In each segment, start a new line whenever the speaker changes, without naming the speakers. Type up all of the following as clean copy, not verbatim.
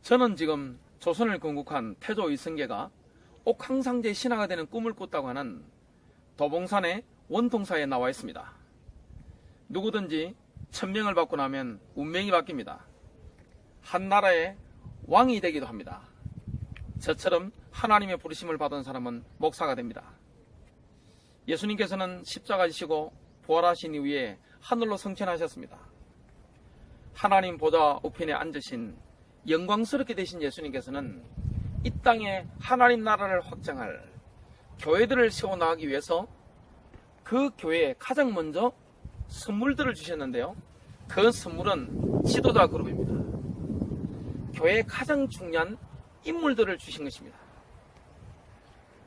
저는 지금 조선을 건국한 태조 이성계가 옥황상제 신하가 되는 꿈을 꿨다고 하는 도봉산의 원통사에 나와 있습니다. 누구든지 천명을 받고 나면 운명이 바뀝니다. 한 나라의 왕이 되기도 합니다. 저처럼 하나님의 부르심을 받은 사람은 목사가 됩니다. 예수님께서는 십자가 지시고 부활하신 이후에 하늘로 승천하셨습니다. 하나님 보좌 우편에 앉으신 영광스럽게 되신 예수님께서는 이 땅에 하나님 나라를 확장할 교회들을 세워나가기 위해서 그 교회에 가장 먼저 선물들을 주셨는데요. 그 선물은 지도자 그룹입니다. 교회에 가장 중요한 인물들을 주신 것입니다.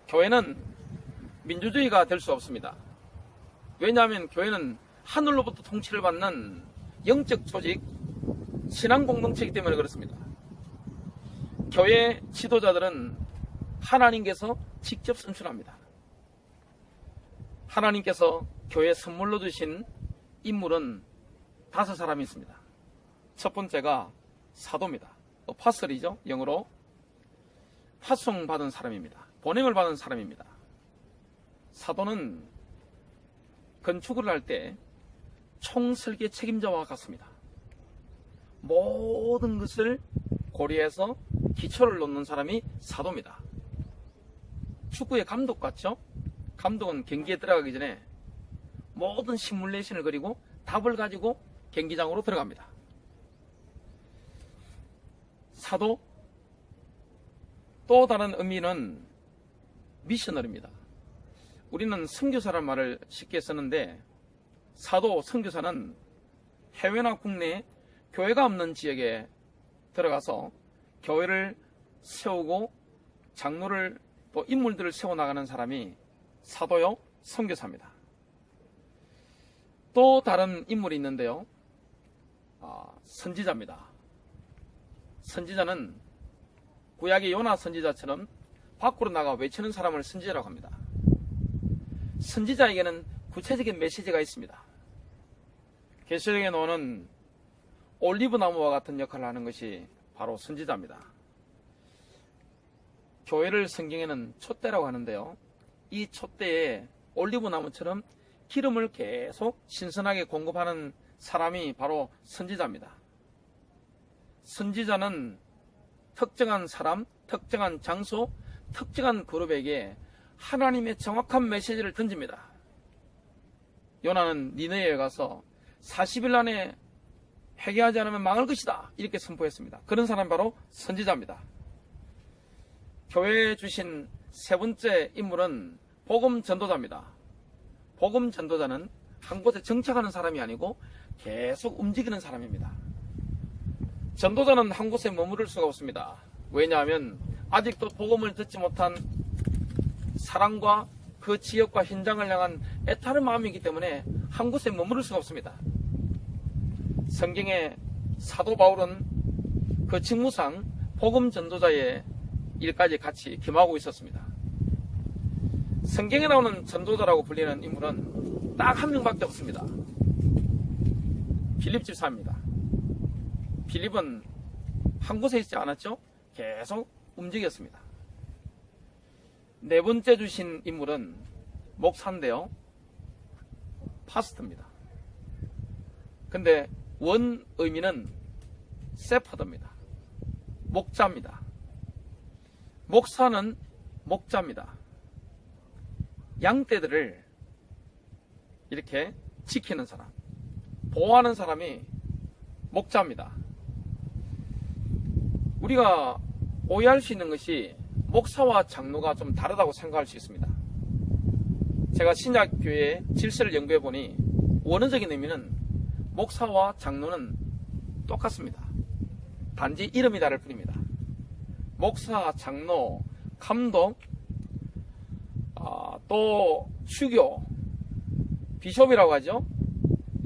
교회는 민주주의가 될 수 없습니다. 왜냐하면 교회는 하늘로부터 통치를 받는 영적 조직, 신앙 공동체이기 때문에 그렇습니다. 교회 지도자들은 하나님께서 직접 선출합니다. 하나님께서 교회에 선물로 주신 인물은 5사람이 있습니다. 첫 번째가 사도입니다. 파설이죠. 영어로 파송받은 사람입니다. 보냄을 받은 사람입니다. 사도는 건축을 할 때 총설계 책임자와 같습니다. 모든 것을 고려해서 기초를 놓는 사람이 사도입니다. 축구의 감독 같죠? 감독은 경기에 들어가기 전에 모든 시뮬레이션을 그리고 답을 가지고 경기장으로 들어갑니다. 사도, 또 다른 의미는 미셔너리입니다. 우리는 선교사란 말을 쉽게 쓰는데 사도, 선교사는 해외나 국내 교회가 없는 지역에 들어가서 교회를 세우고 장로를 또 인물들을 세워나가는 사람이 사도요, 선교사입니다. 또 다른 인물이 있는데요. 선지자입니다. 선지자는 구약의 요나 선지자처럼 밖으로 나가 외치는 사람을 선지자라고 합니다. 선지자에게는 구체적인 메시지가 있습니다. 계시록에 나오는 올리브 나무와 같은 역할을 하는 것이 바로 선지자입니다. 교회를 성경에는 촛대라고 하는데요. 이 촛대에 올리브 나무처럼 기름을 계속 신선하게 공급하는 사람이 바로 선지자입니다. 선지자는 특정한 사람, 특정한 장소, 특정한 그룹에게 하나님의 정확한 메시지를 던집니다. 요나는 니느웨에 가서 40일 안에 회개하지 않으면 망할 것이다 이렇게 선포했습니다. 그런 사람이 바로 선지자입니다. 교회에 주신 세 번째 인물은 복음 전도자입니다. 복음 전도자는 한 곳에 정착하는 사람이 아니고 계속 움직이는 사람입니다. 전도자는 한 곳에 머무를 수가 없습니다. 왜냐하면 아직도 복음을 듣지 못한 사랑과 그 지역과 현장을 향한 애타는 마음이기 때문에 한 곳에 머무를 수가 없습니다. 성경의 사도 바울은 그 직무상 복음 전도자의 일까지 같이 겸하고 있었습니다. 성경에 나오는 전도자라고 불리는 인물은 딱 한 명밖에 없습니다. 빌립 집사입니다. 빌립은 한 곳에 있지 않았죠? 계속 움직였습니다. 네 번째 주신 인물은 목사인데요. 파스터입니다. 근데 원 의미는 세퍼드입니다. 목자입니다. 목사는 목자입니다. 양떼들을 이렇게 지키는 사람, 보호하는 사람이 목자입니다. 우리가 오해할 수 있는 것이 목사와 장로가 좀 다르다고 생각할 수 있습니다. 제가 신약교회의 질서를 연구해 보니 원어적인 의미는 목사와 장로는 똑같습니다. 단지 이름이 다를 뿐입니다. 목사, 장로, 감독, 또 주교, 비숍이라고 하죠.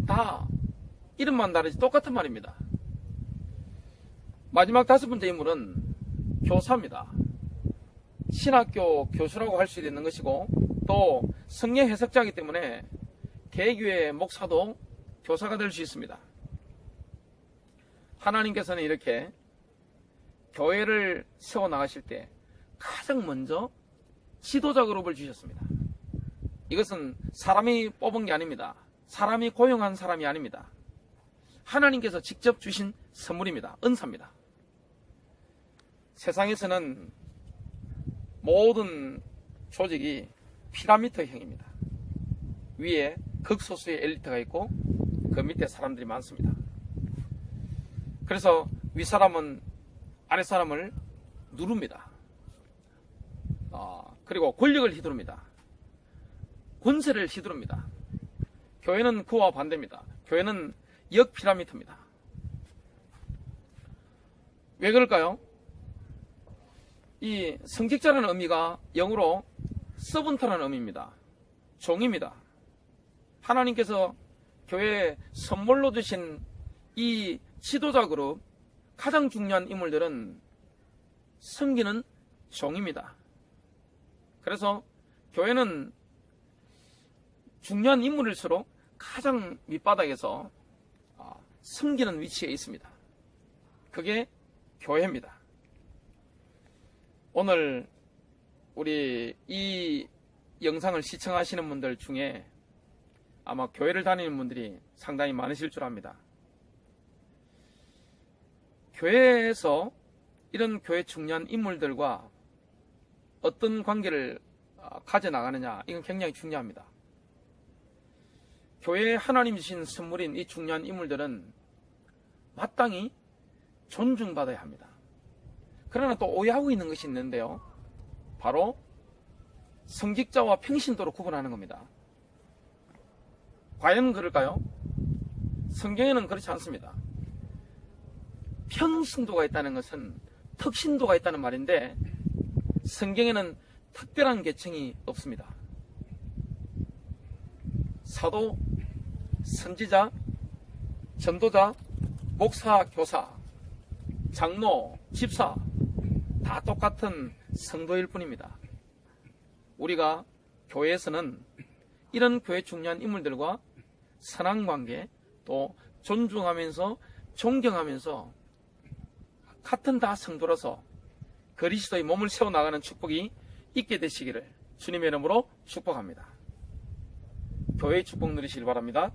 다 이름만 다르지 똑같은 말입니다. 마지막 다섯 번째 인물은 교사입니다. 신학교 교수라고 할 수 있는 것이고 또 성경 해석자이기 때문에 개교의 목사도 교사가 될 수 있습니다. 하나님께서는 이렇게 교회를 세워나가실 때 가장 먼저 지도자 그룹을 주셨습니다. 이것은 사람이 뽑은 게 아닙니다. 사람이 고용한 사람이 아닙니다. 하나님께서 직접 주신 선물입니다. 은사입니다. 세상에서는 모든 조직이 피라미드형입니다. 위에 극소수의 엘리트가 있고 그 밑에 사람들이 많습니다. 그래서 윗사람은 아랫사람을 누릅니다. 그리고 권력을 휘두릅니다. 권세를 휘두릅니다. 교회는 그와 반대입니다. 교회는 역피라미드입니다. 왜 그럴까요? 이 성직자라는 의미가 영어로 서번트라는 의미입니다. 종입니다. 하나님께서 교회에 선물로 주신 이 지도자 그룹 가장 중요한 인물들은 섬기는 종입니다. 그래서 교회는 중요한 인물일수록 가장 밑바닥에서 섬기는 위치에 있습니다. 그게 교회입니다. 오늘 우리 이 영상을 시청하시는 분들 중에 아마 교회를 다니는 분들이 상당히 많으실 줄 압니다. 교회에서 이런 교회 중요한 인물들과 어떤 관계를 가져나가느냐, 이건 굉장히 중요합니다. 교회에 하나님 주신 선물인 이 중요한 인물들은 마땅히 존중받아야 합니다. 그러나 또 오해하고 있는 것이 있는데요. 바로 성직자와 평신도로 구분하는 겁니다. 과연 그럴까요? 성경에는 그렇지 않습니다. 평신도가 있다는 것은 특신도가 있다는 말인데 성경에는 특별한 계층이 없습니다. 사도, 선지자, 전도자, 목사, 교사, 장로, 집사 다 똑같은 성도일 뿐입니다. 우리가 교회에서는 이런 교회 중요한 인물들과 선한 관계, 또 존중하면서 존경하면서 같은 다 성도로서 그리스도의 몸을 세워나가는 축복이 있게 되시기를 주님의 이름으로 축복합니다. 교회의 축복 누리시길 바랍니다.